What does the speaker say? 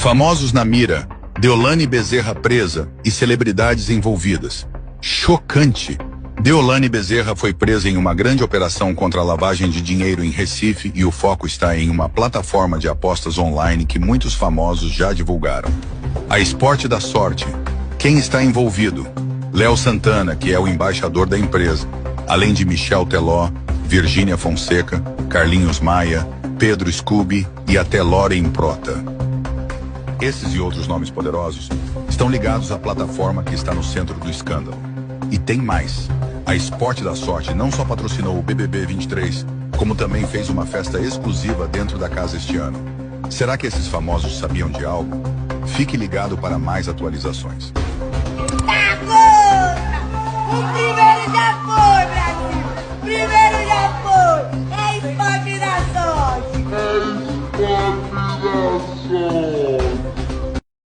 Famosos na mira, Deolane Bezerra presa e celebridades envolvidas. Chocante! Deolane Bezerra foi presa em uma grande operação contra a lavagem de dinheiro em Recife e o foco está em uma plataforma de apostas online que muitos famosos já divulgaram. A Esporte da Sorte. Quem está envolvido? Léo Santana, que é o embaixador da empresa, além de Michel Teló, Virgínia Fonseca, Carlinhos Maia, Pedro Scooby e até Loren Prota. Esses e outros nomes poderosos estão ligados à plataforma que está no centro do escândalo. E tem mais. A Esporte da Sorte não só patrocinou o BBB 23, como também fez uma festa exclusiva dentro da casa este ano. Será que esses famosos sabiam de algo? Fique ligado para mais atualizações.